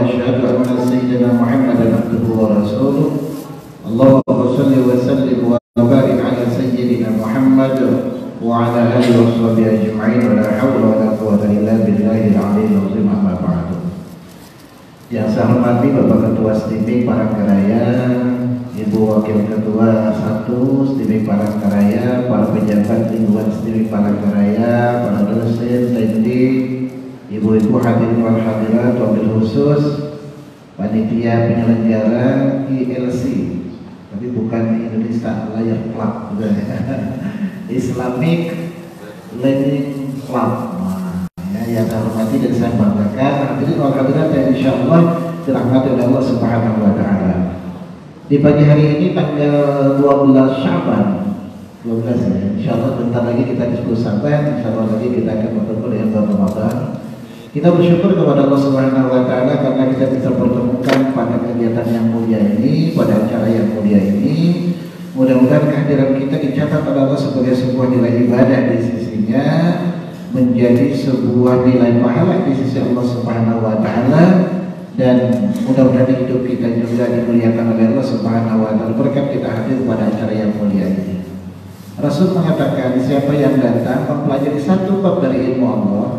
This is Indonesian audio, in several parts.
وأشهد أن سيدنا محمدا عبده ورسوله اللهم صل وسلم وبارك على سيدنا محمد وعلى آله وصحبه أجمعين ولا حول ولا قوة إلا بالله العلي العظيم أما بعد. Yang saya hormati Bapak Ketua STIMIK Palangkaraya, Ibu Wakil Ketua 1 STIMIK Palangkaraya, para pejabat lingkungan STIMIK Palangkaraya, para dosen, teknik, ibu-ibu hadirin wal hadirat, wabil khusus panitia penyelenggara ILC, tapi bukan Indonesia Layer Club, Islamic Learning Club. Yang saya hormati dan saya banggakan, hadirin wal hadirat yang insya Allah dirahmati oleh Allah Subhanahu wa Ta'ala. Di pagi hari ini tanggal 12 Sya'ban 12 ya, insya Allah bentar lagi kita di 10 Sya'ban, insya Allah lagi kita akan bertemu dengan bulan Ramadan. Kita bersyukur kepada Allah Subhanahu wa Ta'ala karena kita bisa pertemukan pada kegiatan yang mulia ini, pada acara yang mulia ini. Mudah-mudahan kehadiran kita dicatat oleh Allah sebagai sebuah nilai ibadah di sisinya, menjadi sebuah nilai pahala di sisi Allah Subhanahu wa Ta'ala, dan mudah-mudahan hidup kita juga dimuliakan oleh Allah Subhanahu wa Ta'ala berkat kita hadir pada acara yang mulia ini. Rasul mengatakan siapa yang datang mempelajari satu bab dari ilmu Allah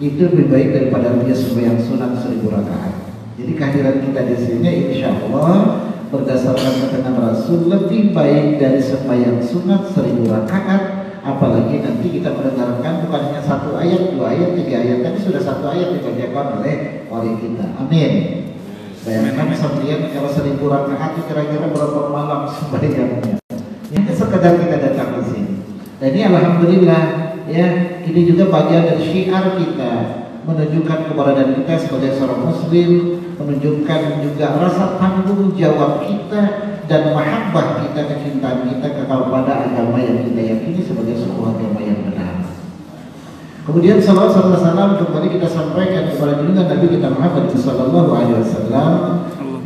itu lebih baik daripada dia sembahyang sunat 1000 rakaat. Jadi kehadiran kita di sini insya Allah berdasarkan keterangan Rasul lebih baik dari sembahyang sunat 1000 rakaat. Apalagi nanti kita mendengarkan bukan hanya 1 ayat, 2 ayat, 3 ayat, tapi sudah 1 ayat dibacakan oleh kita. Amin. Bayangkan sekalian kalau 1000 rakaat itu kira-kira berapa malam sembahyangnya. Ini sekedar kita datang ke sini. Dan ini alhamdulillah ya, ini juga bagian dari syiar kita, menunjukkan keberadaan kita sebagai seorang muslim, menunjukkan juga rasa tanggung jawab kita dan mahabbah kita, kecintaan kita kepada agama yang kita yakini sebagai sebuah agama yang benar. Kemudian salawat serta salam kembali kita sampaikan kepada junjungan Nabi kita Muhammad sallallahu alaihi wasallam.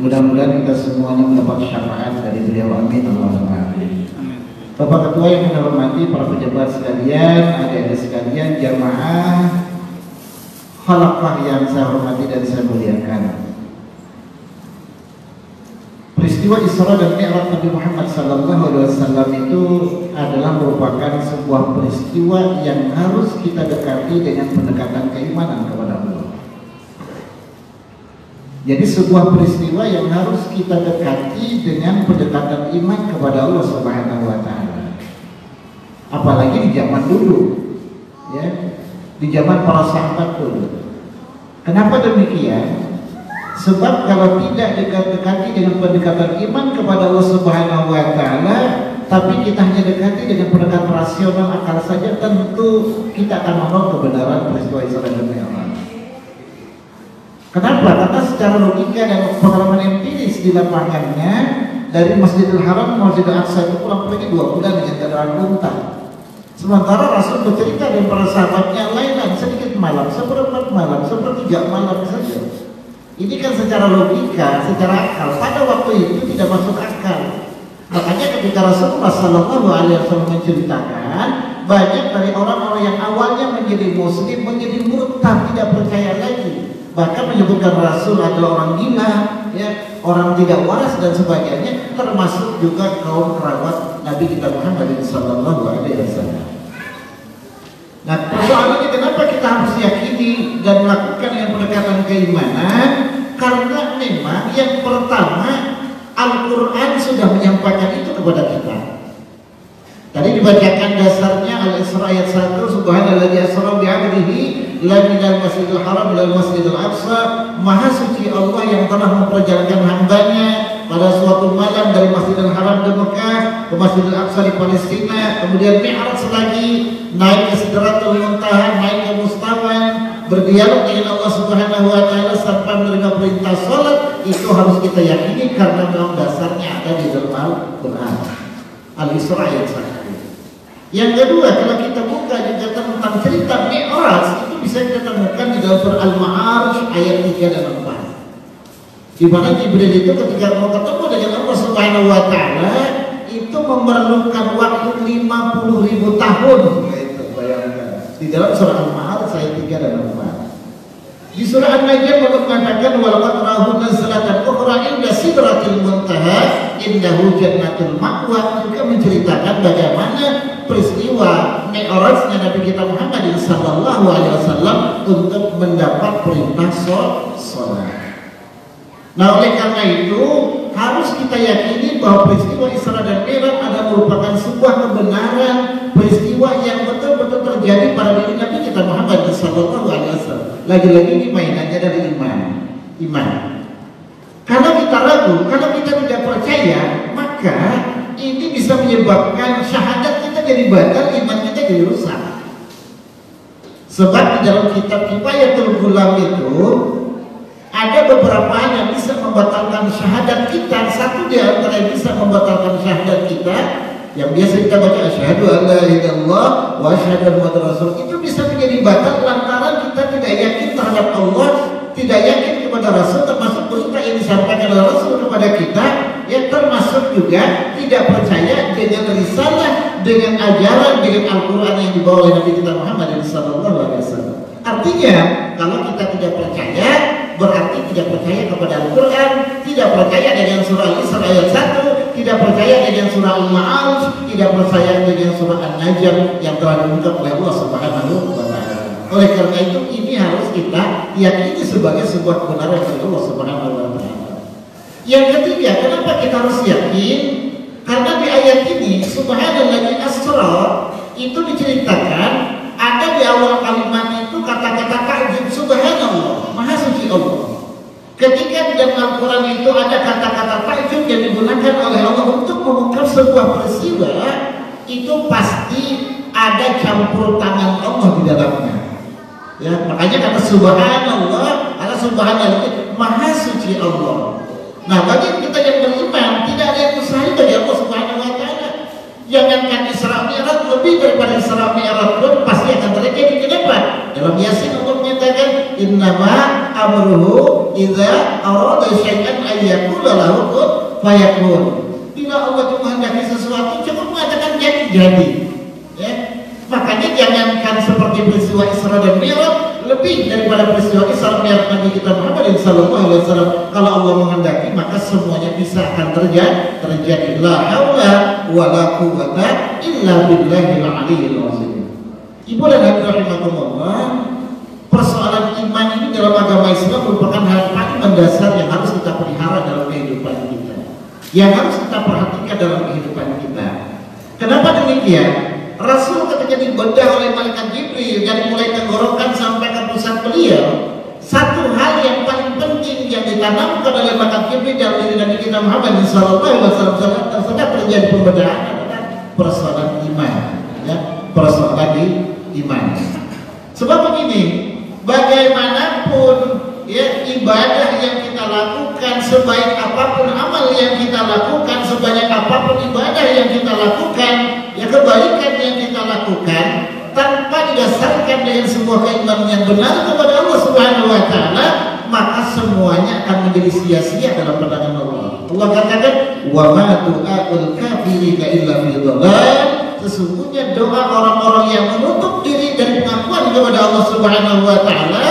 Mudah-mudahan kita semuanya mendapat syafaat dari beliau. Amin Allahumma amin. Bapak Ketua yang saya hormati, para pejabat sekalian, adik-adik sekalian, jamaah khalaqah yang saya hormati dan saya muliakan. Peristiwa Isra dan Mi'raj Nabi Muhammad SAW itu adalah merupakan sebuah peristiwa yang harus kita dekati dengan pendekatan keimanan kepada Allah. Jadi sebuah peristiwa yang harus kita dekati dengan pendekatan iman kepada Allah Subhanahu wa Ta'ala. Apalagi di zaman dulu, ya, di zaman para sahabat dulu. Kenapa demikian? Sebab kalau tidak dekati dengan pendekatan iman kepada Allah Subhanahu wa Ta'ala, tapi kita hanya dekati dengan pendekatan rasional akal saja, tentu kita akan menolak kebenaran peristiwa Isra dan Mi'raj. Kenapa? Karena secara logika dan pengalaman empiris di lapangannya, dari Masjidil Haram ke Masjidil Aqsa itu kurang lebih 2 bulan dengan kendaraan unta. Sementara Rasul bercerita dengan para sahabatnya lailan, sedikit malam, seperempat malam, sepertiga malam saja. Ini kan secara logika, secara akal, pada waktu itu tidak masuk akal. Makanya ketika Rasulullah SAW menceritakan, banyak dari orang-orang yang awalnya menjadi muslim menjadi murtad, tidak percaya lagi. Bahkan menyebutkan Rasul adalah orang gila, ya, orang tidak waras dan sebagainya, termasuk juga kaum kerabat Nabi kita Muhammad SAW. Nah, persoalannya kenapa kita harus yakini dan melakukan yang pendekatan keimanan? Karena memang yang pertama Al-Quran sudah menyampaikan itu kepada kita. Tadi dibacakan dasarnya Al-Isra ayat 1, Subhanalladzi asra bi'abdihi minal masjidil haram ilal masjidil aqsa. Maha suci Allah yang telah memperjalankan hambanya pada suatu malam dari Masjidil Haram di Mekah ke Masjidil Aqsa di Palestina. Kemudian Mi'raj lagi, naik ke Sidratul Muntaha, naik ke Mustawan, berdialog dengan Allah Subhanahu wa Ta'ala sampai menerima perintah salat. Itu harus kita yakini karena memang dasarnya ada di dalam Al-Quran. Al-Isra ayat 1. Yang kedua, kalau kita buka juga tentang cerita Mi'raj, itu bisa kita temukan di dalam surah Al-Ma'arij ayat 3 dan 4. Di mana Jibril itu ketika mau ketemu dengan Allah Subhanahu wa Ta'ala itu memerlukan waktu 50.000 tahun. Itu bayangkan. Di dalam surah Al-Ma'arij ayat 3 dan 4. Di surah An-Najm Allah mengatakan walaqad indahu jannatul ma'wa juga menceritakan bagaimana peristiwa mi'rajnya Nabi kita Muhammad sallallahu alaihi wasallam untuk mendapat perintah salat. Nah, oleh karena itu harus kita yakini bahwa peristiwa Isra dan Mi'raj adalah merupakan sebuah kebenaran, peristiwa yang betul-betul terjadi pada diri Nabi kita Muhammad sallallahu alaihi wasallam. Lagi-lagi ini mainannya dari iman. Kalau kita ragu, kalau kita tidak percaya, maka ini bisa menyebabkan syahadat kita jadi batal, iman kita jadi rusak. Sebab di dalam kitab Kifayatul Ghulam itu ada beberapa hal yang bisa membatalkan syahadat kita. Satu di antara yang bisa membatalkan syahadat kita, yang biasa kita baca asyhadu an la ilaha illallah wa asyhadu anna muhammadar rasul, itu bisa menjadi batal lantaran kita tidak yakin terhadap Allah, tidak yakin kepada Rasul, termasuk berita yang disampaikan oleh Rasul kepada kita, yang termasuk juga tidak percaya dengan risalah, dengan ajaran, dengan Al-Quran yang dibawa oleh Nabi kita Muhammad sallallahu alaihi wasallam. Artinya, kalau kita tidak percaya, berarti tidak percaya kepada Al-Quran, tidak percaya dengan surah Al-Isra ayat 1, tidak percaya dengan surah Al-Ma'arij, tidak percaya dengan surah An-Najm yang telah diungkap oleh Allah Subhanahu wa Ta'ala. Oleh karena itu, ini harus kita yakini sebagai sebuah kebenaran dari Allah Subhanahu wa Ta'ala. Yang ketiga, kenapa kita harus yakin? Karena di ayat ini Subhanallah asra itu diceritakan ada di awal kalimat itu kata-kata ta'jib, subhanallah, maha suci Allah. Ketika di dalam Al-Quran itu ada kata-kata ta'jib yang digunakan oleh Allah untuk mengungkap sebuah peristiwa, itu pasti ada campur tangan Allah di dalamnya. Ya, makanya kata subhanallah, ala subhanallah, maha suci Allah. Nah, bagi kita yang beriman, tidak ada yang mustahil bagi Allah Subhanahu wa Ta'ala. Jangankan Isra Mi'raj, lebih daripada Isra Mi'raj pun pasti akan terjadi. Kenapa? Dalam Yasin Allah menyatakan innama amruhu idza arada syai'an ay yaqula lahu kun fayakun. Bila Allah menghendaki sesuatu cukup mengatakan jadi. Ya. Makanya jangankan seperti peristiwa Isra dan Mi'raj, lebih daripada peristiwa Isra Mi'raj Nabi kita Muhammad sallallahu alaihi wasallam, kalau Allah menghendaki maka semuanya bisa akan terjadi. La haula wala quwwata illa billahil aliyyil azim. Ibu dan hadirin rahimakumullah, persoalan iman ini dalam agama Islam merupakan hal paling mendasar yang harus kita pelihara dalam kehidupan kita, yang harus kita perhatikan dalam kehidupan kita. Kenapa demikian? Rasul ketika dibedah oleh malaikat Jibril dari mulai tenggorokan sampai ke pusat beliau, satu hal yang paling penting yang ditanamkan oleh malaikat Jibril dalam diri Nabi kita Muhammad sallallahu alaihi wasallam tersebut terjadi pembedahan adalah persoalan iman, ya, persoalan iman. Sebab begini, bagaimanapun ya ibadah yang kita lakukan, sebaik apapun amal yang kita lakukan, sebanyak apapun ibadah yang kita lakukan, ya kebaikan yang kita lakukan, tanpa didasarkan dengan sebuah keimanan yang benar kepada Allah Subhanahu wa Ta'ala, maka semuanya akan menjadi sia-sia dalam pandangan Allah. Allah katakan, wa ma du'aul kafirina illa fi dhalal. Sesungguhnya doa orang-orang yang menutup diri dari pengakuan kepada Allah Subhanahu wa Ta'ala,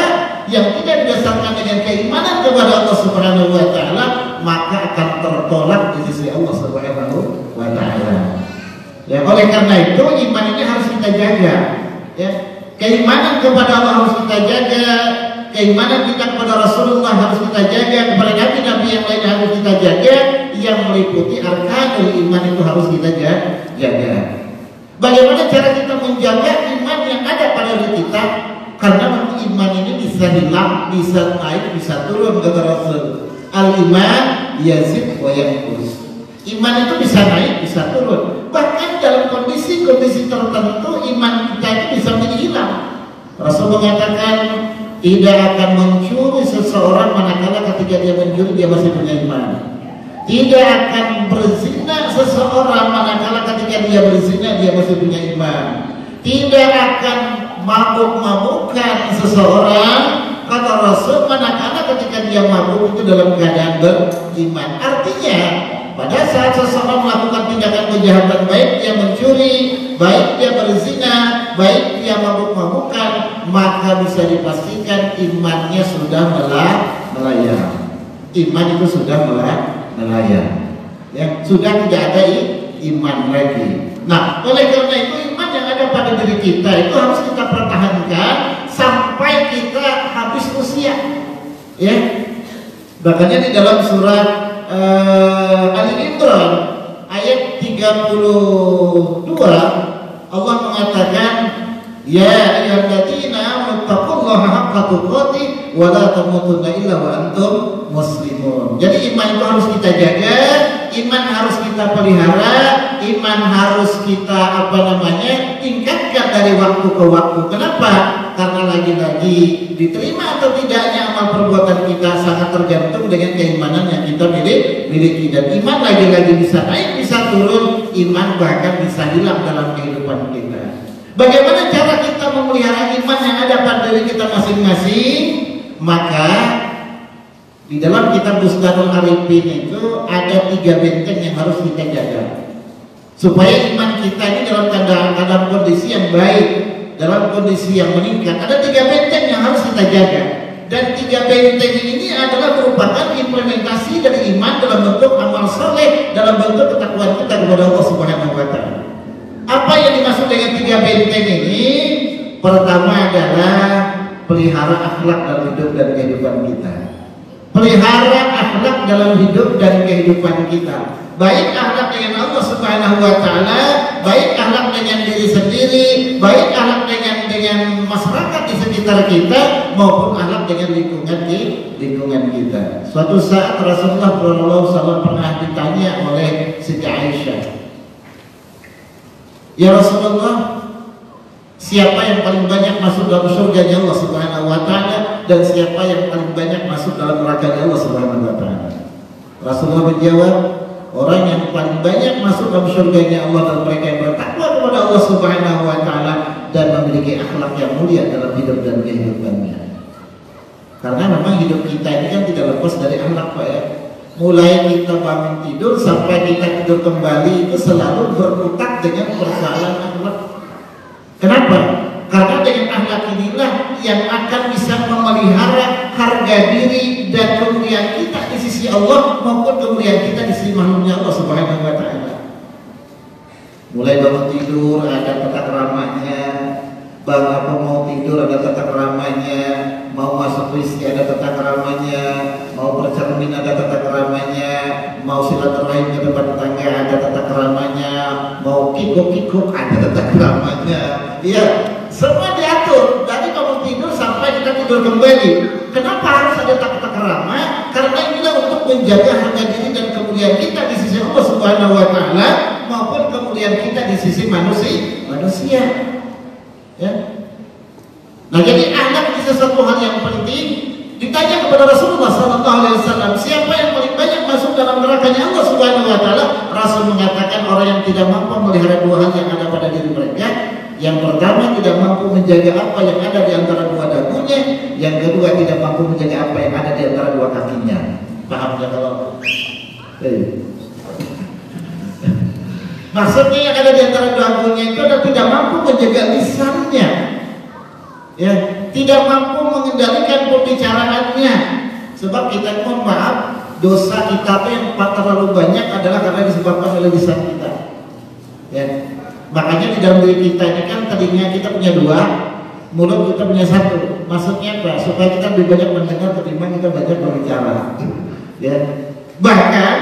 yang tidak didasarkan dengan keimanan kepada Allah Subhanahu wa Ta'ala, maka akan tertolak di sisi Allah Subhanahu wa Ta'ala. Ya, oleh karena itu iman ini harus kita jaga. Ya, keimanan kepada Allah harus kita jaga, keimanan kita kepada Rasulullah harus kita jaga, kepada nabi-nabi yang lain harus kita jaga, yang meliputi arkanul iman itu harus kita jaga. Bagaimana cara kita menjaga iman yang ada pada diri kita? Karena iman ini bisa hilang, bisa naik, bisa turun, kata Rasul. Al-iman yazid wa yanqus. Iman itu bisa naik, bisa turun. Bahkan dalam kondisi-kondisi tertentu iman kita itu bisa menjadi hilang. Rasul mengatakan tidak akan mencuri seseorang manakala ketika dia mencuri dia masih punya iman. Tidak akan berzina seseorang manakala ketika dia berzina dia masih punya iman. Tidak akan mabuk-mabukan seseorang, kata Rasul, manakala ketika dia mabuk itu dalam keadaan beriman. Artinya pada saat seseorang melakukan tindakan kejahatan, baik dia mencuri, baik dia berzina, baik dia mabuk-mabukan, maka bisa dipastikan imannya sudah melayang. Iman itu sudah melayang. Ya, sudah tidak ada iman lagi. Nah, oleh karena itu iman yang ada pada diri kita itu harus kita pertahankan sampai kita habis usia. Ya, bahkan di dalam surat Ali Imran ayat 32 Allah mengatakan, ya ayyuhalladzina amanu taqullaha haqqa tuqatih wa la tamutunna illa wa antum muslimun. Jadi iman itu harus kita jaga, iman harus kita pelihara, iman harus kita tingkatkan dari waktu ke waktu. Kenapa? Karena lagi-lagi diterima atau tidaknya amal perbuatan kita sangat tergantung dengan keimanan yang kita miliki. Dan iman lagi-lagi bisa naik, bisa turun, iman bahkan bisa hilang dalam kehidupan kita. Bagaimana cara kita memelihara iman yang ada pada diri kita masing-masing? Maka di dalam kitab Busdanul Arifin itu ada 3 benteng yang harus kita jaga supaya iman kita ini dalam kondisi yang baik, dalam kondisi yang meningkat. Ada 3 benteng yang harus kita jaga, dan 3 benteng ini adalah merupakan implementasi dari iman dalam bentuk amal soleh, dalam bentuk ketakwaan kita kepada Allah Subhanahu wa Ta'ala. Apa yang dimaksud dengan 3 benteng ini? Pertama adalah pelihara akhlak dalam hidup dan kehidupan kita. Pelihara akhlak dalam hidup dan kehidupan kita. Baik akhlak dengan Allah Subhanahu wa Ta'ala, baik akhlak dengan diri sendiri, baik akhlak dengan masyarakat di sekitar kita, maupun akhlak dengan lingkungan kita. Suatu saat Rasulullah SAW pernah ditanya oleh Siti Aisyah, ya Rasulullah, siapa yang paling banyak masuk dalam surganya Allah Subhanahu wa Ta'ala, dan siapa yang paling banyak masuk dalam nerakanya Allah Subhanahu wa Ta'ala? Rasulullah menjawab, orang yang paling banyak masuk dalam surganya Allah dan mereka yang bertakwa kepada Allah Subhanahu wa Ta'ala dan memiliki akhlak yang mulia dalam hidup dan kehidupannya. Karena memang hidup kita ini kan tidak lepas dari akhlak, Pak, ya. Mulai kita bangun tidur sampai kita tidur kembali itu selalu berkutat dengan persoalan akhlak. Kenapa? Karena dengan akhlak inilah yang akan bisa memelihara harga diri dan kemuliaan kita di sisi Allah maupun kemuliaan kita di sisi makhluknya Allah Subhanahu wa Ta'ala. Mulai bangun tidur ada tata keramanya, mau tidur ada tata keramanya, mau masuk WC ada tata keramanya, mau bercermin ada tata keramanya, mau silaturahim ke depan tetangga ada tata keramanya, mau kikuk ada tata keramanya. Iya, semua diatur dari bangun tidur sampai kita tidur kembali. Kenapa harus ada tata kerama? Karena inilah untuk menjaga harga diri dan kemuliaan kita di sisi Allah Subhanahu wa Ta'ala maupun kemuliaan kita di sisi manusia. Ya. Nah, jadi akhlak itu sesuatu hal yang penting. Ditanya kepada Rasulullah SAW, siapa yang paling banyak masuk dalam nerakanya Allah Subhanahu wa Ta'ala? Rasul mengatakan orang yang tidak mampu melihara 2 hal yang ada pada diri mereka. Yang pertama, tidak mampu menjaga apa yang ada di antara 2 dagunya. Yang kedua, tidak mampu menjaga apa yang ada di antara 2 kakinya. Paham ya kalau? Maksudnya yang ada di antara 2 dagunya itu adalah tidak mampu menjaga lisannya. Ya, tidak mampu mengendalikan pembicaraannya. Sebab kita, mohon maaf, dosa kita yang terlalu banyak adalah karena disebabkan oleh lisan kita. Ya, makanya di dalam diri kita ini kan tadinya kita punya 2, mulut kita punya 1. Maksudnya apa? Supaya kita lebih banyak mendengar ketimbang kita banyak berbicara. Ya, bahkan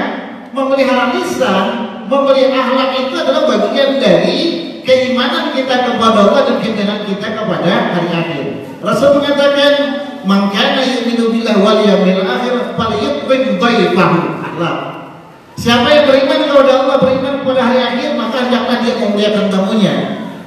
memelihara lisan, memelihara akhlak itu adalah bagian dari keimanan kita kepada Allah dan keimanan kita kepada hari akhir. Rasul mengatakan, "Man kana yu'minu billahi wal yawmil akhir falyukrim dhaifahu." Akhlak. Siapa yang beriman kepada Allah, beriman kepada hari akhir, maka hendaklah dia memuliakan tamunya.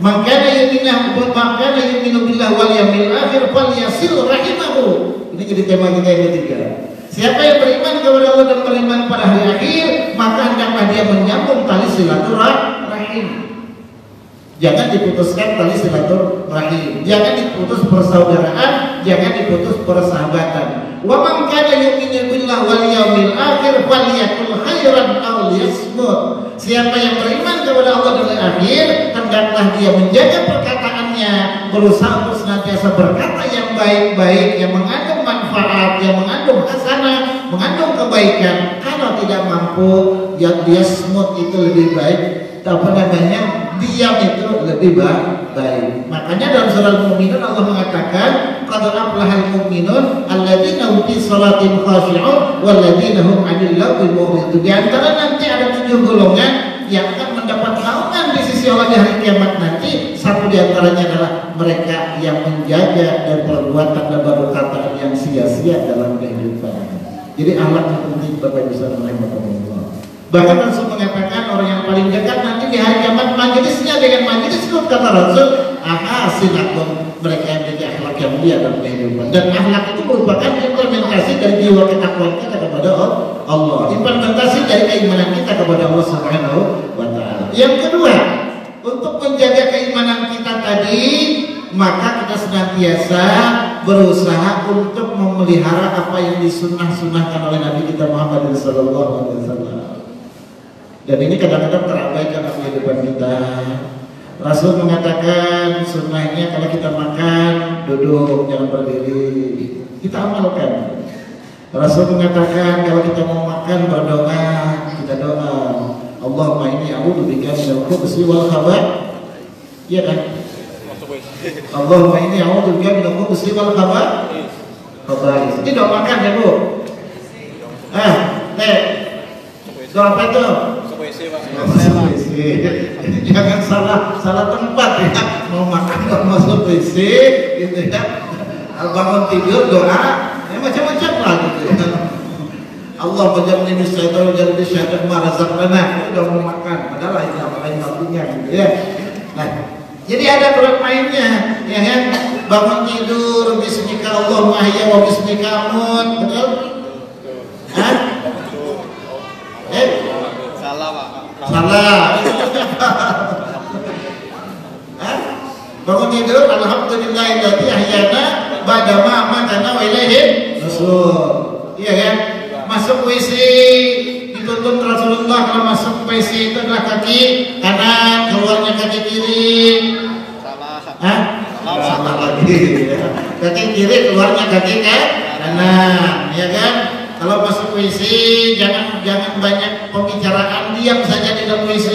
Man kana yu'minu billahi wal yawmil akhir falyasil rahimahu. Ini jadi tema kita yang ketiga. Siapa yang beriman kepada Allah dan beriman pada hari akhir, maka hendaklah dia menyambung tali silaturahim. Jangan diputuskan tali silaturahim, jangan diputus persaudaraan, jangan diputus persahabatan. Wa man kana yu'minu billahi wal yawmil akhir falyakul khairan aw liyasmut. Siapa yang beriman kepada Allah dan hari akhir, hendaklah dia menjaga perkataannya, berusaha untuk senantiasa berkata yang baik-baik, yang mengandung manfaat, yang mengandung hasanah, mengandung kebaikan. Kalau tidak mampu, yang dia smooth itu lebih baik, apa namanya, diam itu lebih baik. Makanya dalam surah Al-Mu'minun Allah mengatakan qad aflahal mu'minun alladzina hum fi sholatin khashi'un walladzina hum 'anil lagwi mu'ridun. Di antara nanti ada 7 golongan yang akan mendapat naungan di sisi Allah di hari kiamat nanti. Satu di antaranya adalah mereka yang menjaga dari perbuatan dan perkataan yang sia-sia dalam kehidupan. Jadi akhlak yang penting Bapak Ibu saudara rahimahullah. Bahkan Rasul mengatakan orang yang paling dekat nanti di hari kiamat majelisnya dengan majelis itu, kata Rasul, ahasinakum, mereka yang menjadi akhlak yang mulia dalam kehidupan. Dan akhlak itu merupakan implementasi dari jiwa ketakwaan kita kepada Allah, implementasi dari keimanan kita kepada Allah Subhanahu wa Ta'ala. Yang kedua, untuk menjaga keimanan kita tadi, maka kita senantiasa berusaha untuk memelihara apa yang disunnah-sunnahkan oleh Nabi kita Muhammad SAW. Dan ini kadang-kadang terabaikan dalam kehidupan kita. Rasul mengatakan sunnahnya kalau kita makan duduk, jangan berdiri. Kita amalkan. Rasul mengatakan kalau kita mau makan berdoa, kita doa, Allahumma inni a'udzubika minal khubuthi wal khabath. Iya kan? Allahumma inni a'udzubika minal khubuthi wal khabath. Ini doa makan ya Bu. Doa apa itu? Jangan salah tempat ya. Mau makan nggak masuk WC gitu ya. Bangun tidur doa, ya macam-macam lah gitu ya. Allah menjamin syaitan jadi syaitan marazaqna, udah mau makan, padahal ini apa lain artinya gitu ya. Nah, jadi ada bermainnya, ya kan? Bangun tidur, bismika Allahumma ahya wa bismika amut, betul? Hah? Salah Pak. Salah. Bangun tidur, alhamdulillahilladzi ahyana ba'da ma amatana wa ilaihi nusyur. Iya kan? Masuk WC dituntut Rasulullah kalau masuk WC itu adalah kaki kanan, keluarnya kaki kiri. Salah. Salah lagi. Kaki kiri, keluarnya kaki kanan, ya kan? Kalau masuk WC jangan banyak pembicaraan, diam saja di dalam WC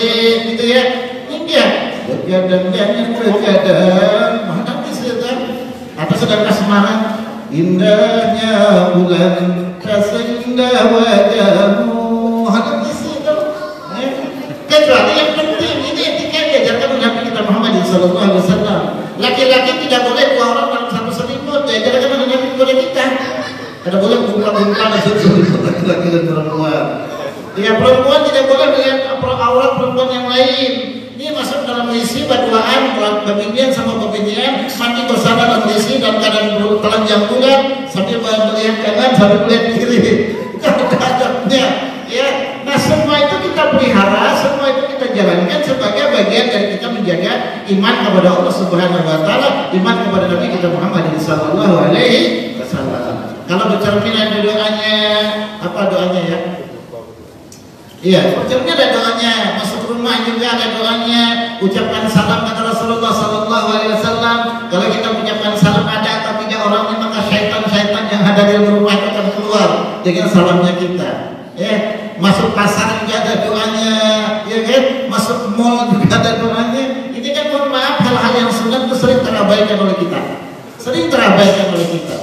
gitu ya. Ini dia. Begadang, mana bisa kan? Atau sedang kasmaran, indahnya bulan, kaseindah wajahmu, ada di situ. Kecuali yang penting ini etika yang diajarkan oleh Nabi kita Muhammad SAW. Laki-laki tidak boleh 2 orang dalam satu selimut, diajarkan oleh Nabi kepada kita. Ada boleh buka-buka selimut laki-laki dan perempuan. Ya, perempuan tidak boleh melihat aurat perempuan yang lain. Ini masuk dalam isi berduaan, berbintian sama berbintian, mati bersama dalam isi dan keadaan telanjang bulan sambil melihat kanan sambil melihat kiri. Itu ada adabnya, ya. Nah, semua itu kita pelihara, semua itu kita jalankan sebagai bagian dari kita menjaga iman kepada Allah Subhanahu wa Ta'ala, iman kepada Nabi kita Muhammad sallallahu alaihi wasallam. Kalau bercerminan di doanya, apa doanya ya? Iya, bercermin ada doanya, masuk rumah juga ada doanya, ucapkan salam kata Rasulullah sallallahu alaihi wasallam. Kalau kita ucapkan salam ada atau tidak orangnya, maka syaitan-syaitan yang ada di rumah itu akan keluar dengan salamnya kita. Ya, masuk pasar juga ada doanya, ya kan? Masuk mall juga ada doanya. Ini kan mohon maaf hal-hal yang sunat itu sering terabaikan oleh kita.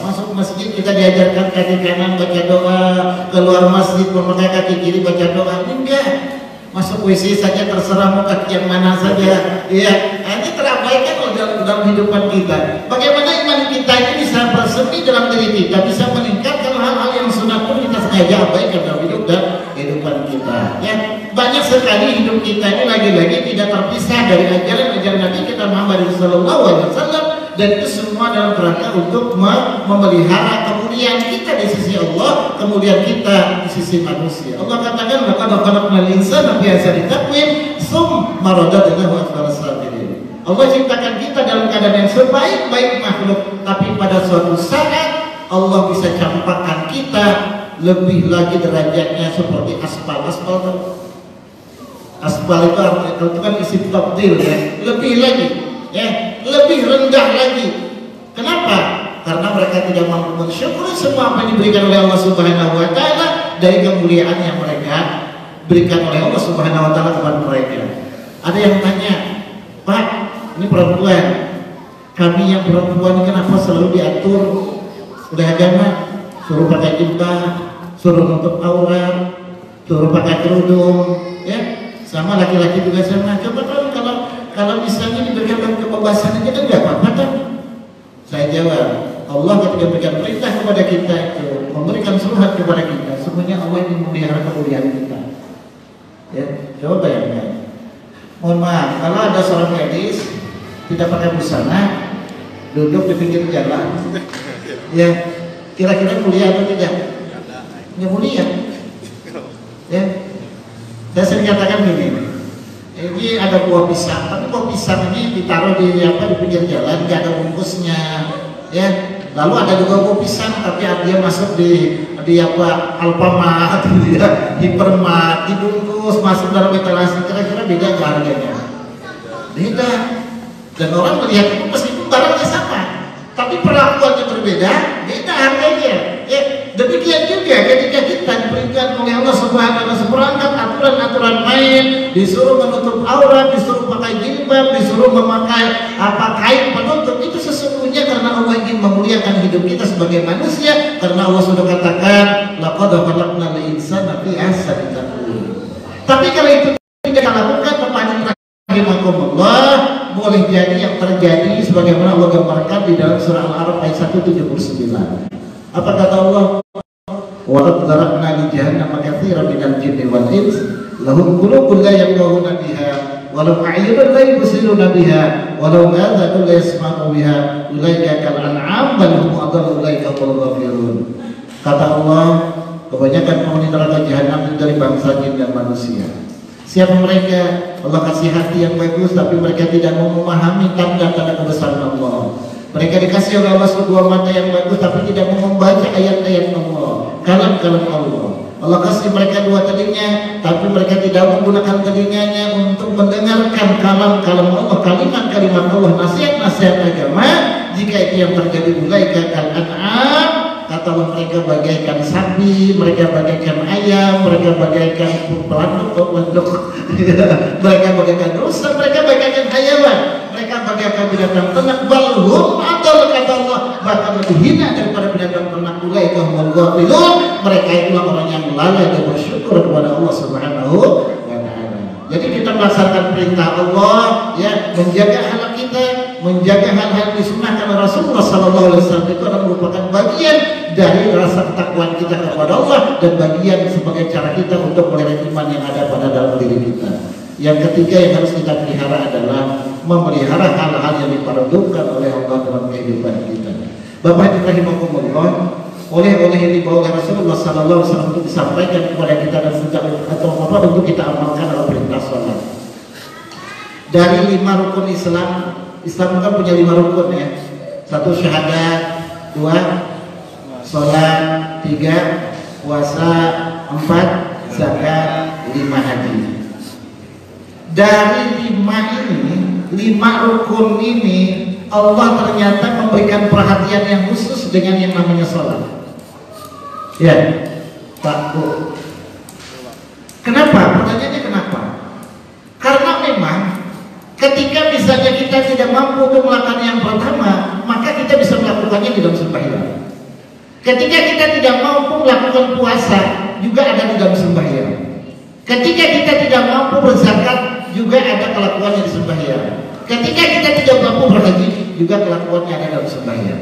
Masuk masjid kita diajarkan kaki kanan baca doa, keluar masjid memakai kaki kiri baca doa. Ini enggak. Masuk WC saja terserah mau kaki yang mana saja. Iya, ini terabaikan dalam kehidupan kita. Bagaimana iman kita ini bisa bersemi dalam diri kita, bisa meningkat kalau hal-hal yang sunat pun kita sengaja abaikan dalam hidup dan kehidupan kita. Ya, banyak sekali hidup kita ini lagi-lagi tidak terpisah dari ajaran-ajaran Nabi kita Muhammad SAW. Dan itu semua dalam kerangka untuk memelihara kemuliaan kita di sisi Allah, kemuliaan kita di sisi manusia. Allah katakan, laqad khalaqnal insana fi ahsani taqwim, tsumma radadnahu asfala safilin. Allah ciptakan kita dalam keadaan yang sebaik-baik makhluk, tapi pada suatu saat Allah bisa campakkan kita lebih lagi derajatnya seperti aspal. Aspal itu kan isim tabdil ya, lebih lagi. Ya, lebih rendah lagi. Kenapa? Karena mereka tidak mampu mensyukuri semua apa yang diberikan oleh Allah Subhanahu wa Ta'ala dari kemuliaan yang mereka diberikan oleh Allah Subhanahu wa taala kepada mereka. Ada yang tanya, "Pak, ini perempuan. Kami yang perempuan kenapa selalu diatur oleh agama? Suruh pakai jilbab, suruh nutup aurat, suruh pakai kerudung, ya? Sama laki-laki juga sama. Coba kalau misalnya diberikan kebebasan aja kan nggak apa-apa kan?" Saya jawab, Allah ketika memberikan perintah kepada kita itu memberikan suruhan kepada kita, semuanya Allah ingin memelihara kemuliaan kita. Ya, coba bayangkan. Mohon maaf, kalau ada seorang gadis tidak pakai busana, duduk di pinggir jalan, ya kira-kira mulia atau tidak? Ya mulia. Ya, saya sering katakan gini. Ini ada buah pisang, tapi buah pisang ini ditaruh di pinggir jalan, nggak ada bungkusnya, ya. Lalu ada juga buah pisang, tapi dia masuk di Alfamart, dia Hypermart, dibungkus masuk dalam etalase. Kira-kira beda nggak harganya? Beda. Dan orang melihat itu meskipun barangnya sama, tapi perlakuannya berbeda, beda harganya. Ya, demikian juga ketika kita diberikan oleh Allah Subhanahu wa taala seperangkat aturan-aturan main, disuruh menutup aurat, disuruh pakai jilbab, disuruh memakai kain penutup, itu sesungguhnya karena Allah ingin memuliakan hidup kita sebagai manusia, karena Allah sudah katakan laqad khalaqnal insana fi ahsani taqwim. Tapi kalau itu tidak dilakukan kepada rahimakumullah, boleh jadi yang terjadi sebagaimana Allah gambarkan di dalam surah Al-A'raf ayat 179. Apa kata Allah? Wa laqad zara'na li jahannama katsiran minal jinni wal ins lahum qulubun la yafqahuna biha wa lahum a'yunun la yubsiruna biha wa lahum adhanun la yasma'una biha ulaika kal an'am bal hum adallu ulaika hum ghafilun. Kata Allah, kebanyakan penghuni neraka jahanam dari bangsa jin dan manusia. Siapa mereka? Allah kasih hati yang bagus, tapi mereka tidak mau memahami tanda-tanda kebesaran Allah. Mereka dikasih oleh Allah sebuah mata yang bagus, tapi tidak mau membaca ayat-ayat Allah, kalam-kalam Allah. Allah kasih mereka dua telinga, tapi mereka tidak menggunakan telinganya untuk mendengarkan kalam-kalam Allah, kalimat-kalimat Allah, nasihat-nasihat agama. Jika itu yang terjadi, ulaika kal an'am, kata Allah, mereka bagaikan sapi, mereka bagaikan ayam, mereka bagaikan pelanduk, mereka bagaikan rusa, mereka bagaikan hayawan, mereka bagaikan binatang ternak, balhum atau kata Allah bahkan lebih hina daripada binatang ternak. Ulaika humul ghafilun, mereka itulah orang yang lalai dan bersyukur kepada Allah Subhanahu wa taala. Jadi kita melaksanakan perintah Allah, ya, menjaga hal kita, menjaga hal-hal disunnahkan Rasulullah SAW, itu adalah merupakan bagian dari rasa ketakwaan kita kepada Allah dan bagian sebagai cara kita untuk melihara iman yang ada pada dalam diri kita. Yang ketiga yang harus kita pelihara adalah memelihara hal-hal yang diparodukkan oleh Allah dalam kehidupan kita. Bapak Ibu rahimakumullah, oleh-oleh yang dibawa oleh Rasulullah SAW untuk disampaikan kepada kita dan untuk kita amalkan adalah perintah sholat. Dari 5 rukun Islam kan punya 5 rukun, ya. 1 syahadat, 2 sholat, 3 puasa, 4 zakat, 5 haji. Dari 5 rukun ini Allah ternyata memberikan perhatian yang khusus dengan yang namanya sholat. Ya, Pak Bu. Kenapa? Pertanyaannya kenapa? Karena memang ketika misalnya kita tidak mampu untuk melakukan yang pertama, maka kita bisa melakukannya di dalam sembahyang. Ketika kita tidak mampu melakukan puasa, juga ada di dalam sembahyang. Ketika kita tidak mampu berzakat, juga ada kelakuannya di sembahyang. Ketika kita tidak mampu berhaji, juga kelakuannya ada dalam sembahyang.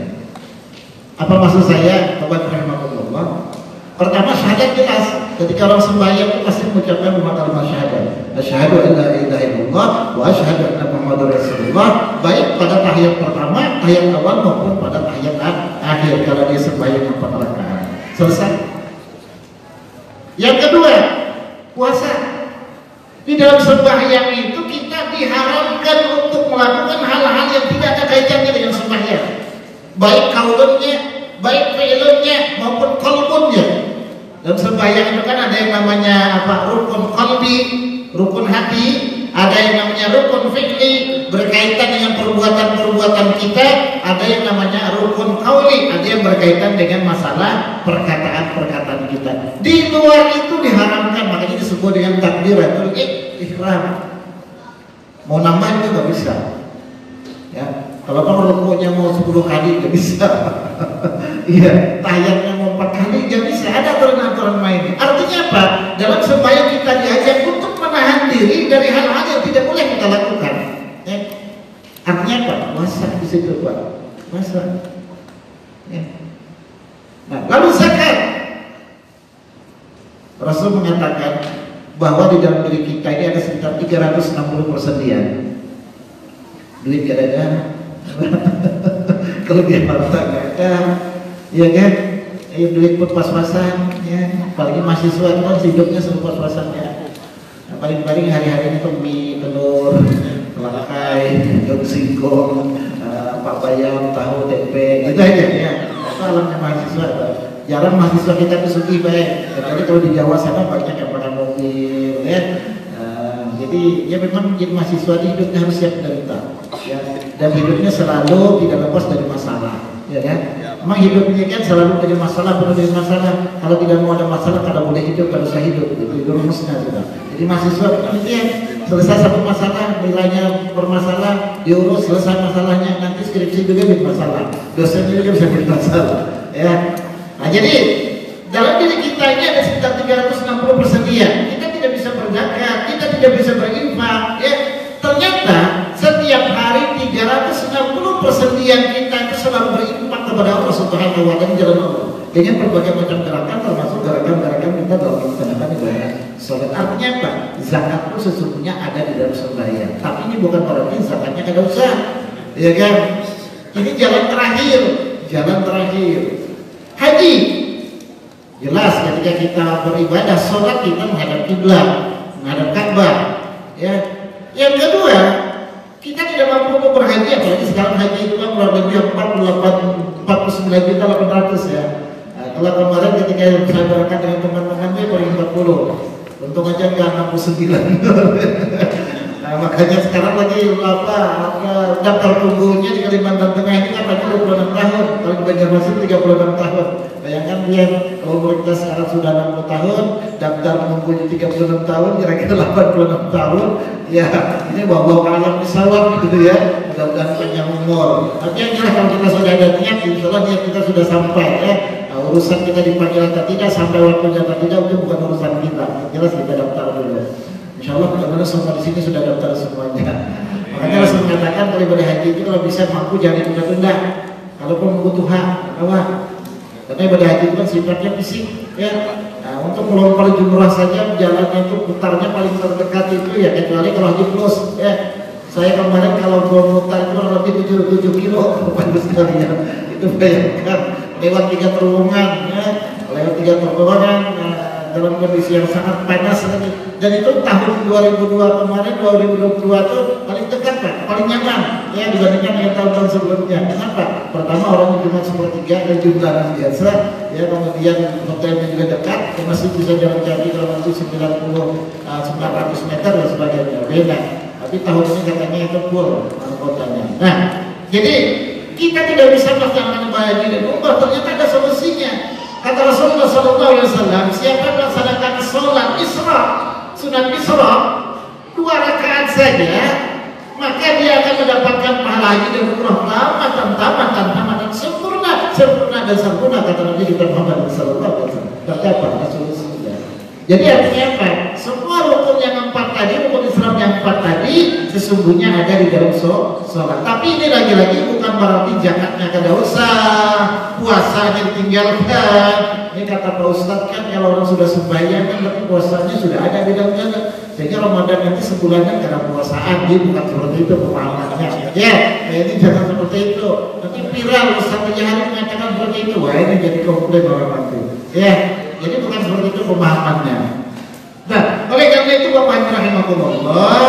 Apa maksud saya? Bapak rahimahullah. Pertama, syahadat jelas. Ketika orang sembahyang itu pasti mengucapkan 5 kalimat syahadat. Asyhadu an la ilaha illallah wa asyhadu anna Muhammadar Rasulullah. Baik pada tahiyat pertama, tahiyat awal maupun pada tahiyat akhir kalau dia sembahyang 4 rakaat. Selesai. Yang kedua, puasa. Di dalam sembahyang itu kita diharamkan untuk melakukan hal-hal yang tidak ada kaitannya dengan sembahyang, baik kaulunnya, baik fi'lunnya maupun qalbunnya. Dalam sembahyang itu kan ada yang namanya rukun qalbi, rukun hati, ada yang namanya rukun fi'li berkaitan dengan perbuatan-perbuatan kita, ada yang namanya rukun qauli, ada yang berkaitan dengan masalah perkataan-perkataan kita. Di luar itu diharamkan, makanya disebut disebut dengan takbiratul ihram. Mau nambah itu nggak bisa. Ya, kalau kamu rukuknya mau 10 kali nggak bisa. Iya, tahiyatnya mau 4 kali nggak bisa. Ada aturan-aturan mainnya. Artinya apa? Dalam sembahyang kita diajak untuk menahan diri dari hal-hal yang tidak boleh kita lakukan. Ya. Artinya apa? Puasa di situ, Pak. Puasa. Ya. Nah, lalu zakat. Rasul mengatakan bahwa di dalam diri kita ini ada sekitar 360 persediaan. Duit gak ada, kelebihan harta gak ada, ya kan? Duit pun pas-pasan, ya. Apalagi mahasiswa kan hidupnya selalu pas-pasan ya. Nah, paling-paling hari-hari ini mie, telur, belakai, daun singkong, pak bayam, tahu, tempe, gitu aja ya. Itu alamnya mahasiswa. Jarang mahasiswa kita itu baik. Kecuali kalau di Jawa sana banyak yang pakai mobil, ya. Jadi ya memang jadi mahasiswa di hidupnya harus siap menderita, ya. Dan hidupnya selalu tidak lepas dari masalah, ya kan? Memang hidupnya kan selalu dari masalah, penuh dari masalah. Kalau tidak mau ada masalah, kalau boleh hidup, kalau saya hidup, itu rumusnya sudah. Jadi mahasiswa ya, selesai satu masalah, nilainya bermasalah, diurus, selesai masalahnya, nanti skripsi juga bermasalah, dosen juga bisa bermasalah, ya. Nah, jadi dalam diri kita ini ada sekitar 360 persediaan. Kita tidak bisa berzakat, kita tidak bisa berinfak, ya. Ternyata setiap hari 360 persediaan kita itu selalu berinfak kepada Allah Subhanahu wa taala di jalan Allah. Dengan berbagai macam gerakan, termasuk gerakan-gerakan kita dalam melaksanakan ibadah salat. Artinya apa? Zakat itu sesungguhnya ada di dalam sembahyang. Tapi ini bukan berarti zakatnya kada usah, ya kan? Ini jalan terakhir, jalan terakhir. Haji, jelas ketika kita beribadah sholat kita menghadap kiblat, menghadap Ka'bah. Ya. Yang kedua, kita tidak mampu untuk berhaji, apalagi sekarang haji itu kan kurang lebih 49.800 ya. Nah, kalau kemarin ketika saya berangkat dengan teman-teman dia baru 40, untung aja nggak 69. Nah, makanya sekarang lagi daftar tunggunya di Kalimantan Tengah ini kan lagi 26 tahun, kalau di Banjarmasin 36 tahun. Bayangkan dia kalau umur kita sekarang sudah 60 tahun, daftar tunggunya 36 tahun, kira-kira 86 tahun. Ya, ini bawa alam pesawat gitu ya. Mudah-mudahan panjang umur. Tapi yang jelas kalau kita sudah ada niat, insyaallah niat kita sudah sampai ya. Nah, urusan kita dipanggil atau tidak, sampai waktunya atau tidak, itu bukan urusan kita. Jelas kita daftar dulu. Insya Allah benar-benar semua di sini sudah daftar semuanya. Makanya Rasul mengatakan kalau ibadah haji itu kalau bisa mampu jangan tunda-tunda. Kalaupun menunggu hak, karena ibadah haji itu kan sifatnya fisik, ya. Nah, untuk melempar jumrah saja jalannya itu putarnya paling terdekat itu ya kecuali kalau haji plus, ya. Saya kemarin kalau mau mutar itu kurang lebih 7 kilo, Bapak sekalian. Itu bayangkan lewat 3 terowongan, ya. Lewat 3 terowongan. Dalam kondisi yang sangat panas lagi. Dan itu tahun 2002 kemarin, 2022 itu paling dekat Pak, paling nyaman ya dibandingkan dengan tahun-tahun sebelumnya. Kenapa? Pertama orangnya cuma 1/3 dan jumlahnya biasa, ya, kemudian hotelnya juga dekat, masih bisa jalan kaki kalau nanti 900 meter dan sebagainya. Beda. Tapi tahun ini katanya itu full kotanya. Nah, jadi kita tidak bisa melaksanakan ibadah haji dan umrah, ternyata ada solusinya. Kata Rasulullah SAW, siapa melaksanakan sholat Isra, sunat Isra 2 rakaat saja, maka dia akan mendapatkan pahala haji dan umrah tamatan sempurna dan sempurna, kata Nabi kita Muhammad SAW. Berarti apa? Ada solusinya. Jadi artinya apa? Semua rukun yang 4 tadi, rukun Islam yang 4 tadi sesungguhnya ada di dalam sholat. Tapi ini lagi-lagi bukan berarti zakatnya kada usah, puasanya ditinggalkan. Ini kata Pak Ustadz kan kalau orang sudah sembahyang kan berarti puasanya sudah ada di dalamnya. Sehingga Ramadan nanti sebulannya karena puasaan, dia bukan seperti itu pemahamannya. Ya, ini jangan seperti itu. Nanti viral Ustadz Jahari mengatakan seperti itu. Wah, ini jadi komplain orang nanti. Ya. Jadi bukan seperti itu pemahamannya. Nah, oleh karena itu Bapak Ibu rahimahullah,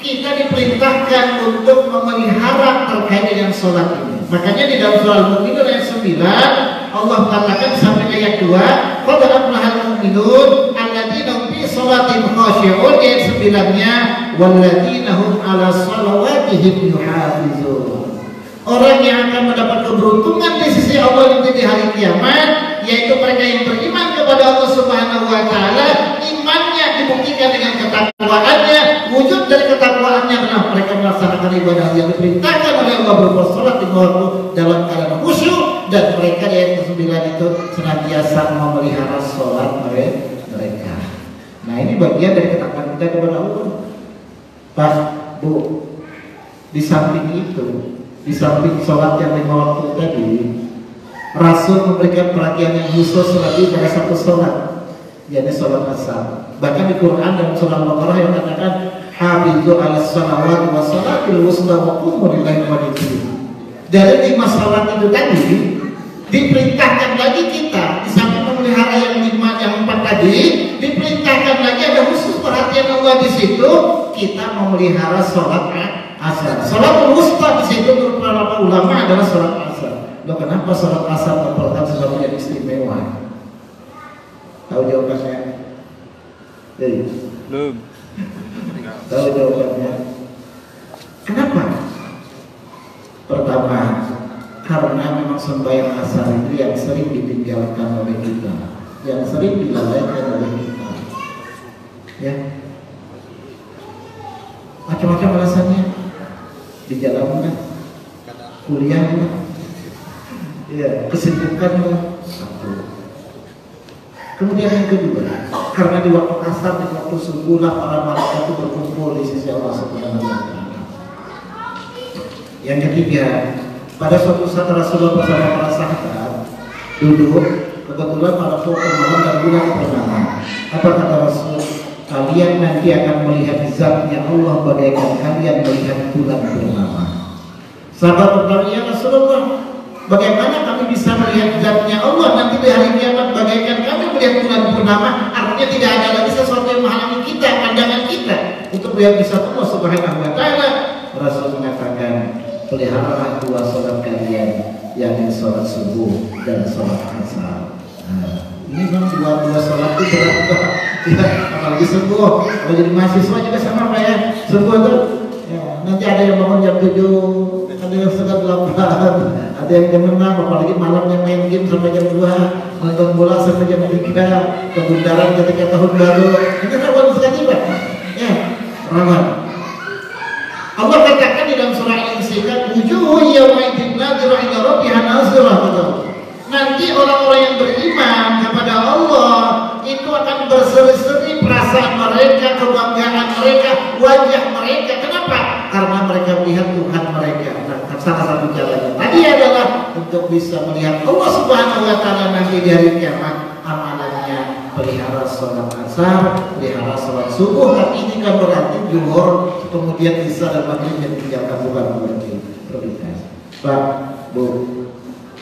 kita diperintahkan untuk memelihara terkait dengan sholat ini. Makanya di dalam surah Al-Mu'minun ayat 9 Allah katakan sampai ayat 2, qad aflahal mu'minun alladzina hum fi sholatihim khashi'un. Ayat 9-nya walladzina hum 'ala shalawatihim yuhafizun. Orang yang akan mendapat keberuntungan di sisi Allah nanti di hari kiamat, yaitu mereka yang beriman kepada Allah Subhanahu wa taala, imannya buktikan dengan ketakwaannya. Wujud dari ketakwaannya adalah mereka melaksanakan ibadah yang diperintahkan oleh Allah, bersolat di waktu dalam keadaan khusyuk, dan mereka yang ke-9 itu senantiasa memelihara sholat mereka. Nah, ini bagian dari ketakwaan kita kepada Allah. Pak, Bu, di samping itu, di samping sholat yang 5 waktu tadi, Rasul memberikan perhatian yang khusus lagi pada satu sholat, yaitu sholat asar. Bahkan di Quran dan surah Al-Baqarah yang katakan hafizu ala sholawati wa sholatil wusta wa qumu lillahi qanitin. Dari 5 sholat itu tadi diperintahkan lagi kita, di samping memelihara yang 4 tadi, diperintahkan lagi ada khusus perhatian Allah di situ, kita memelihara sholat asar. Sholat wusta di situ menurut para ulama adalah sholat asar. Loh, kenapa sholat asar merupakan sesuatu yang istimewa? Tahu jawabannya? Belum. Tahu jawabannya? Kenapa? Pertama, karena memang sembahyang asar itu yang sering ditinggalkan oleh kita, yang sering dilalaikan oleh kita. Ya, macam-macam alasannya. Di jalan kuliah, ya, kesibukan satu. Kemudian yang kedua, karena di waktu asar, di waktu subuh para malaikat itu berkumpul di sisi Allah Subhanahu wa Ta'ala. Yang ketiga, pada suatu saat Rasulullah bersama para sahabat duduk, kebetulan pada waktu malam dan bulan purnama. Apa kata Rasul? Kalian nanti akan melihat zatnya Allah bagaikan kalian melihat bulan purnama. Sahabat bertanya, ya Rasulullah, bagaimana kami bisa melihat zatnya Allah nanti di hari kiamat bagaikan kami melihat bulan purnama? Artinya tidak ada lagi sesuatu yang menghalangi kita, pandangan kita untuk melihat zat Allah Subhanahu wa Ta'ala. Rasul mengatakan, peliharalah 2 sholat kalian, yakni sholat subuh dan sholat asar. Ini memang dua sholat itu berat, ya, apalagi subuh. Kalau jadi mahasiswa juga sama Pak ya, subuh tuh ya, nanti ada yang bangun jam 7, ada yang setengah 8, ada yang jam 6, apalagi malam yang main game sampai jam 2, nonton bola sampai jam 3, kebundaran ketika tahun baru. Itu rawan sekali Pak. Ya, rawan. Allah katakan di dalam surah Al-Insyirah, wujuhun yawma'idin nadhirah ila rabbiha nazirah. Nanti orang-orang yang beriman kepada Allah itu akan berseri-seri perasaan mereka, kebanggaan mereka, wajah mereka. Kenapa? Karena mereka melihat Tuhan mereka. Nah, salah satu caranya tadi adalah untuk bisa melihat Allah Subhanahu wa Ta'ala nanti di hari kiamat. Amalannya pelihara sholat asar, pelihara sholat subuh, tapi ini kan berarti zuhur, kemudian isya dan maghrib yang ditinggalkan bukan berarti prioritas. Pak, Bu,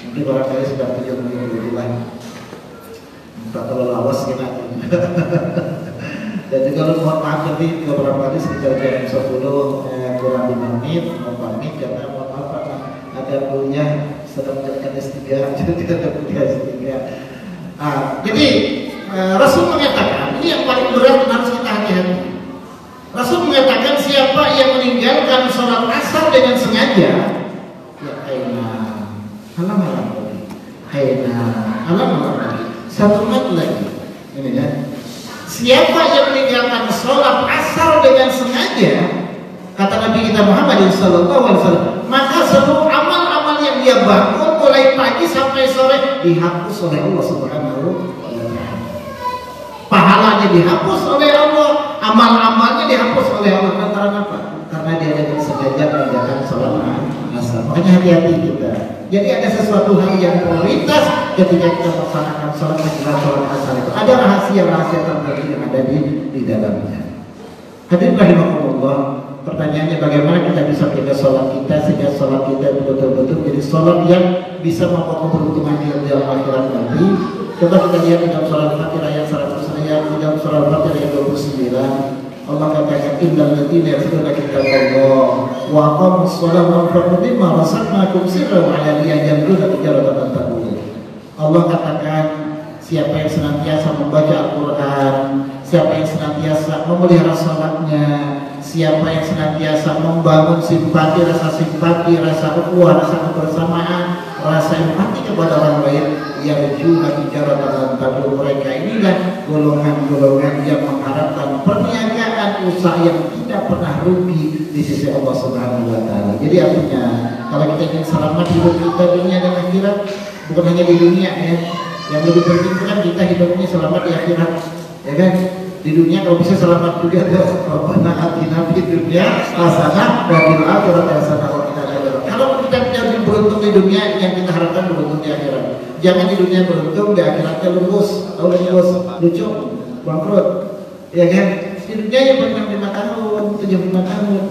mungkin barangkali sudah 7 minggu lagi, tak terlalu lawas kita. Dan juga mohon maaf nanti beberapa kali sekitar jam 10 kurang 5 menit mau pamit karena mohon maaf ada punya sedang menjalankan S3, jadi tidak ada punya S3. Jadi Rasul mengatakan ini yang paling berat dan harus kita hati-hati. Rasul mengatakan siapa yang meninggalkan sholat asar dengan sengaja, ya halam lagi, satu mat lagi. Ini ya. Siapa yang meninggalkan sholat asar dengan sengaja, kata Nabi kita Muhammad SAW, maka seluruh amal-amal yang dia bangun mulai pagi sampai sore dihapus oleh Allah Subhanahu wa Ta'ala. Pahalanya dihapus oleh Allah, amal-amalnya dihapus oleh Allah. Lantaran apa? Karena dia dengan sengaja meninggalkan sholat asar. Makanya hati-hati kita. Jadi ada sesuatu hal yang prioritas ketika kita melaksanakan sholat asar itu. Ada rahasia-rahasia tertentu yang ada di dalamnya. Hadirin rahimakumullah. Pertanyaannya bagaimana kita bisa menjaga sholat kita sehingga sholat kita betul-betul menjadi sholat yang bisa membawa keberuntungan di dalam akhirat nanti. Coba kita lihat di dalam surah Al-Fatihah ayat 100 ayat, di dalam surah Al-Fatihah ayat 29. Allah katakan innal ladzina yatluna kitaballah wa aqamus sholata wa anfaqu mimma razaqnahum sirran wa alaniyyatan yarjuna tijaratan lan tabur. Allah katakan siapa yang senantiasa membaca Al-Quran, siapa yang senantiasa memelihara sholatnya, siapa yang senantiasa membangun simpati, rasa ukhuwah, rasa kebersamaan, rasa empati kepada orang lain, yang juga bicara tentang tabur, mereka inilah golongan-golongan yang mengharapkan perniagaan usaha yang tidak pernah rugi di sisi Allah Subhanahu wa taala. Jadi artinya kalau kita ingin selamat hidup kita dunia dan akhirat, bukan hanya di dunia ya. Yang lebih penting kan kita hidupnya selamat di akhirat. Ya kan? Di dunia kalau bisa selamat juga tuh. Rabbana atina fid dunya hasanah wa fil akhirati hasanah wa qina adzabannar. Kalau kita tidak beruntung di dunia, yang kita harapkan beruntung di akhirat. Jangan di dunia beruntung, di akhiratnya lulus, lucu, bangkrut, ya kan? Di dunia ya 65 tahun, 75 tahun,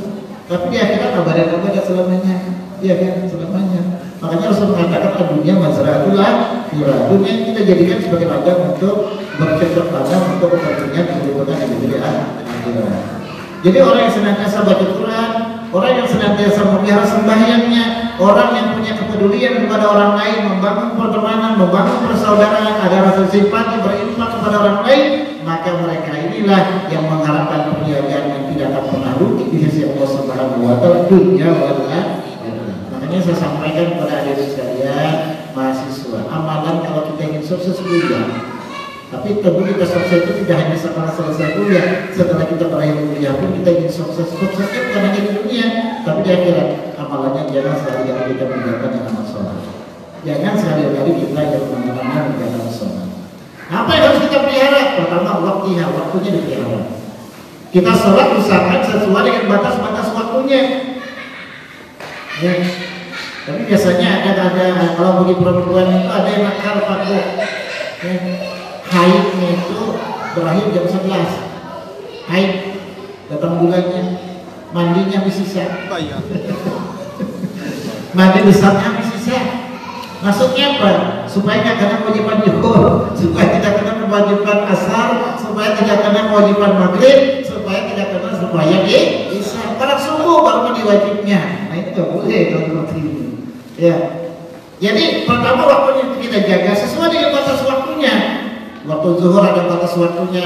tapi di akhirat abad selamanya, ya kan? Selamanya. Makanya Rasul mengatakan dunia mazra'atul akhirah. Dunia kita jadikan sebagai ladang untuk bercocok tanam untuk kepentingan kehidupan yang di akhirat. Jadi orang yang senantiasa baca Quran, orang yang senantiasa memelihara sembahyangnya, orang yang punya kepedulian kepada orang lain, membangun pertemanan, membangun persaudaraan, ada rasa simpati, berinfak kepada orang lain, maka mereka inilah yang mengharapkan perniagaan yang tidak akan pernah rugi di sisi Allah Subhanahu wa taala dunia wal akhirah. Makanya saya sampaikan kepada adik-adik sekalian, mahasiswa, amalan kalau kita ingin sukses kuliah. Tapi tentu kita sukses itu tidak hanya setelah selesai kuliah, setelah kita berakhir kuliah pun kita ingin sukses. Suksesnya bukan hanya di dunia, tapi di akhirat. Amalannya jangan sekali-kali kita menjaga yang amal sholat. Jangan sekali-kali kita yang menjaga amal sholat. Apa yang harus kita pelihara? Pertama, waktunya dipelihara. Kita sholat usahakan sesuai dengan batas-batas waktunya. Ya. Tapi biasanya ada kalau bagi perempuan itu ada yang nakal paku. Ya. Haidnya itu berakhir jam 11. Haid datang bulannya, mandinya habis sisa. Mandi besarnya habis sisa. Maksudnya apa? Supaya tidak kena kewajiban zuhur, supaya tidak kena kewajiban asar, supaya tidak kena kewajiban maghrib, supaya tidak kena supaya isya. Pada subuh baru mandi wajibnya. Nah itu tidak boleh kalau seperti ini. Ya. Jadi pertama waktunya kita jaga sesuai dengan batas waktunya. Waktu zuhur ada batas waktunya,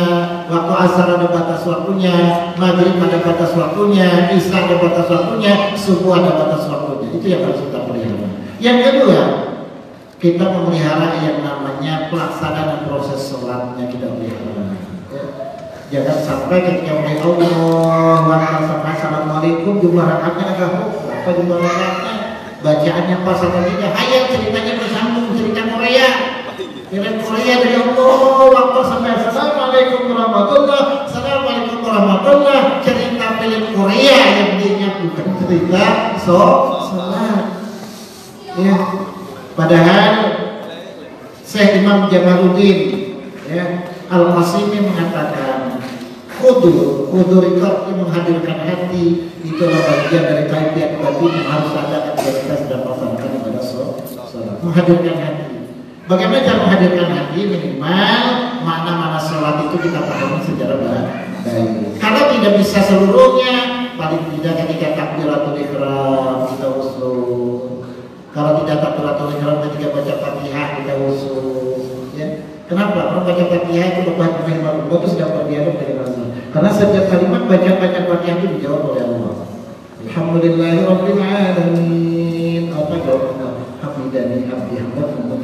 waktu asar ada batas waktunya, maghrib ada batas waktunya, isya ada batas waktunya, subuh ada batas waktunya. Itu yang harus kita pelihara. Yang kedua, kita memelihara yang namanya pelaksanaan proses sholatnya kita pelihara. Jangan sampai ketika mulai Allah sampai assalamualaikum jumlah rakaatnya agak berapa jumlah rakaatnya, bacaannya pas atau tidak, hayal ceritanya bersambung cerita Korea. Kirim Korea dari Allah, waktu sampai assalamualaikum warahmatullah, assalamualaikum warahmatullah, cerita film Korea yang diingat bukan cerita sholat. Ya, padahal Syekh Imam Jamaluddin ya, Al-Qasimi mengatakan kudur itu menghadirkan hati, itulah bagian dari kaifiat batin yang harus ada ketika kita sedang melaksanakan ibadah sholat. Menghadirkan hati. Bagaimana cara menghadirkan hati? Minimal mana sholat itu kita pahami secara baik. Kalau tidak bisa seluruhnya, paling tidak ketika takbiratul ihram kita usul. Kalau tidak takbiratul ihram ketika baca Fatihah kita usul. Ya. Kenapa? Kalau baca Fatihah itu lepas dari Allah itu sedang berdialog dengan Allah. Karena setiap kalimat bacaan Fatihah itu dijawab oleh Allah. Alhamdulillahirabbil alamin. Apa jawabnya? Hamidani abdi hamdan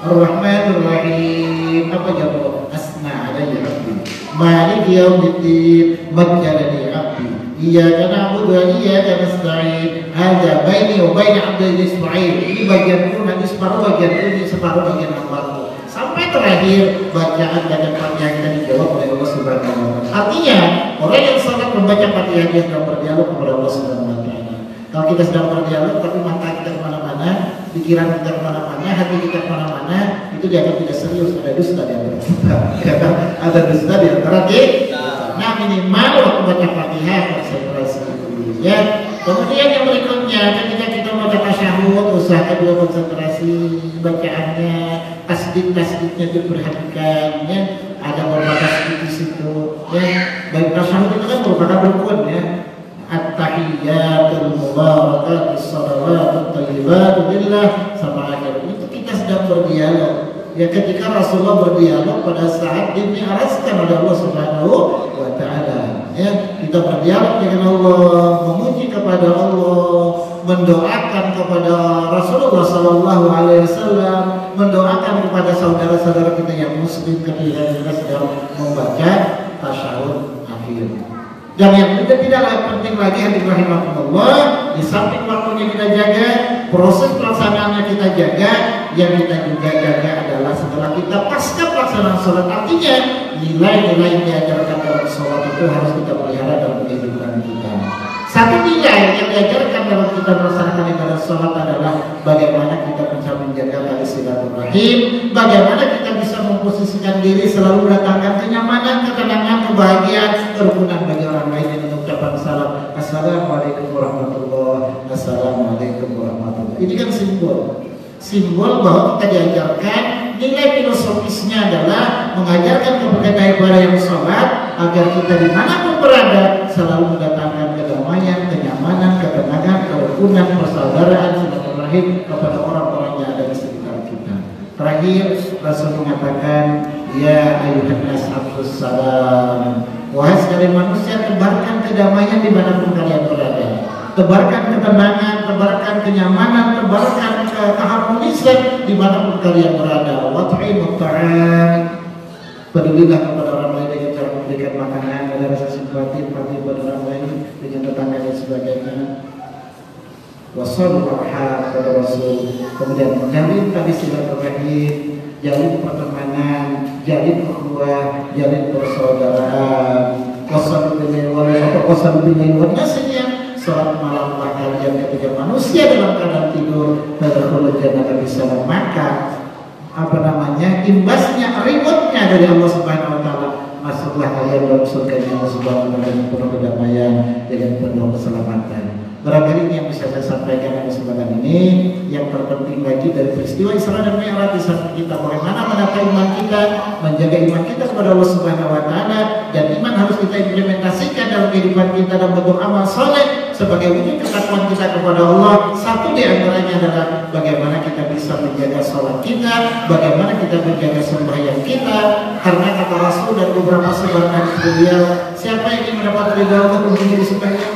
Ar-Rahmanir Rahim. Apa jawab? Asna alayya abdi Malik yaumiddin majjadani abdi iyyaka na'budu wa iyyaka nasta'in hadza baini wa baina abdi Ismail. Ini bagian itu nanti separuh bagian ini separuh bagian apa sampai terakhir bacaan Fatihah kita dijawab oleh Allah Subhanahu wa taala. Artinya orang yang sangat membaca Fatihah dia sedang berdialog kepada Allah Subhanahu wa taala. Kalau kita sedang berdialog tapi mata kita kemana-mana, pikiran kita kemana-mana, hati kita kemana-mana, itu dianggap tidak serius, ada dusta di antara kita. Ada dusta di antara kita. Nah minimal waktu baca Fatihah konsentrasi. Ya. Kemudian yang berikutnya ketika kita baca tasyahud, usahakan juga konsentrasi bacaannya, tasdid-tasdidnya diperhatikan. Ya. Ada beberapa tasdid di situ. Ya. Baik tasyahud itu kan merupakan rukun ya. At-tahiyyatul mubarakatus shalawatut thayyibatu lillah sampai akhir. Itu kita sedang berdialog. Ya ketika Rasulullah berdialog pada saat diaraskan oleh Allah Subhanahu wa taala. Ya, kita berdialog dengan Allah, memuji kepada Allah, mendoakan kepada Rasulullah Sallallahu Alaihi Wasallam, mendoakan kepada saudara-saudara kita yang muslim ketika kita sedang membaca tasyahud akhir. Dan yang tidak penting lagi hadirin rahimakumullah, di samping waktunya kita jaga, proses pelaksanaannya kita jaga, yang kita juga jaga adalah setelah kita pasca pelaksanaan sholat. Artinya nilai-nilai yang diajarkan dalam sholat itu harus kita pelihara dalam kehidupan kita. Satu nilai yang diajarkan dalam kita melaksanakan ibadah sholat adalah bagaimana kita bisa menjaga tali silaturahim, bagaimana kita bisa memposisikan diri selalu mendatangkan kenyamanan, ketenangan, kebahagiaan, kerukunan bagi orang lain dengan ucapan salam. Assalamualaikum warahmatullahi wabarakatuh. Assalamualaikum warahmatullahi wabarakatuh. Ini kan simbol bahwa kita diajarkan nilai filosofisnya adalah mengajarkan kepada ibadah yang sholat agar kita dimanapun berada selalu mendatangkan kedamaian, kenyamanan, ketenangan, kerukunan, persaudaraan, silaturahim kepada orang-orang yang ada di sekitar kita. Terakhir Rasul mengatakan, ya ayuhan nas afshus salam, wahai sekalian manusia, tebarkan kedamaian dimanapun kalian berada. Tebarkan ketenangan, tebarkan kenyamanan, tebarkan keharmonisan dimanapun kalian berada. Wat'imut ta'am, pedulilah kepada orang lain dengan cara memberikan makanan, ada rasa simpati pada orang lain dengan tetangga dan sebagainya. Wassallallahu pada Rasul, kemudian menjalin tali silaturahim, jalin pertemanan, jalin ukhuwah, jalin persaudaraan. Wasallallahu sholat malam kalian ketika manusia dalam keadaan tidur tadkhulul jannata bisalam, maka imbasnya, rewardnya dari Allah Subhanahu wa taala, masuklah kalian dalam surga Allah Subhanahu wa taala dengan penuh kedamaian, dengan penuh keselamatan. Barangkali ini yang bisa saya sampaikan dalam kesempatan ini. Yang terpenting lagi dari peristiwa Isra dan Mi'raj di samping kita bagaimana menata iman kita, menjaga iman kita kepada Allah Subhanahu wa taala, dan iman harus kita implementasikan dalam kehidupan kita dalam bentuk amal soleh sebagai wujud ketakwaan kita kepada Allah. Satu di antaranya adalah bagaimana kita bisa menjaga sholat kita, bagaimana kita menjaga sembahyang kita, karena kata Rasul dan beberapa sahabat beliau, siapa yang ingin mendapat ridha Allah kuncinya di sembahyang,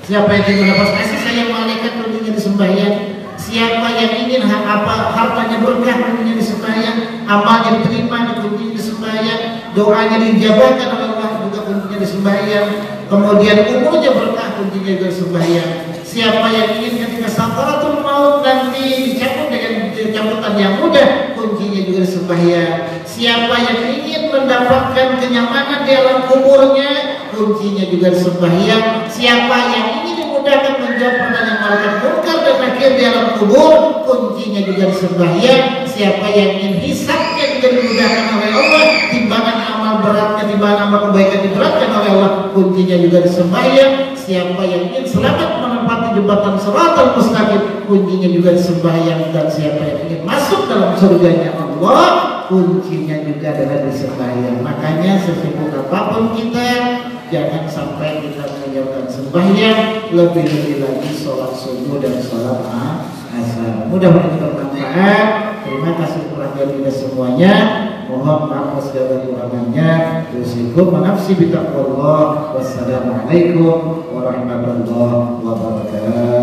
siapa yang ingin mendapat kasih sayang malaikat kuncinya di sembahyang, siapa yang ingin hartanya berkah kuncinya di sembahyang, amalnya diterima kuncinya di sembahyang, doanya dijabahkan oleh Allah juga kuncinya di sembahyang, kemudian umurnya berkah kuncinya juga sembahyang. Siapa yang ingin ketika sakaratul maut nanti dicabut dengan cambutan yang mudah, kuncinya juga sembahyang. Siapa yang ingin mendapatkan kenyamanan di alam kuburnya, kuncinya juga sembahyang. Siapa yang ingin dimudahkan menjawab pertanyaan malaikat munkar dan nakir di alam kubur, kuncinya juga sembahyang. Siapa yang ingin hisabnya juga dimudahkan oleh Allah, timbangan amal beratnya, timbangan amal kebaikan diberatkan oleh Allah, kuncinya juga sembahyang. Siapa yang ingin selamat menempati jembatan Shiratal Mustaqim, kuncinya juga sembahyang. Dan siapa yang ingin masuk dalam surganya Allah, kuncinya juga adalah di sembahyang. Makanya sesibuk apapun kita, jangan sampai kita meninggalkan sembahyang, lebih-lebih lagi sholat subuh dan sholat asar. Mudah-mudahan bermanfaat. Terima kasih perhatian kita semuanya. Mohon maaf segala kekurangannya. Yusikum wa nafsi bitaqwallah. Wassalamualaikum warahmatullahi wabarakatuh.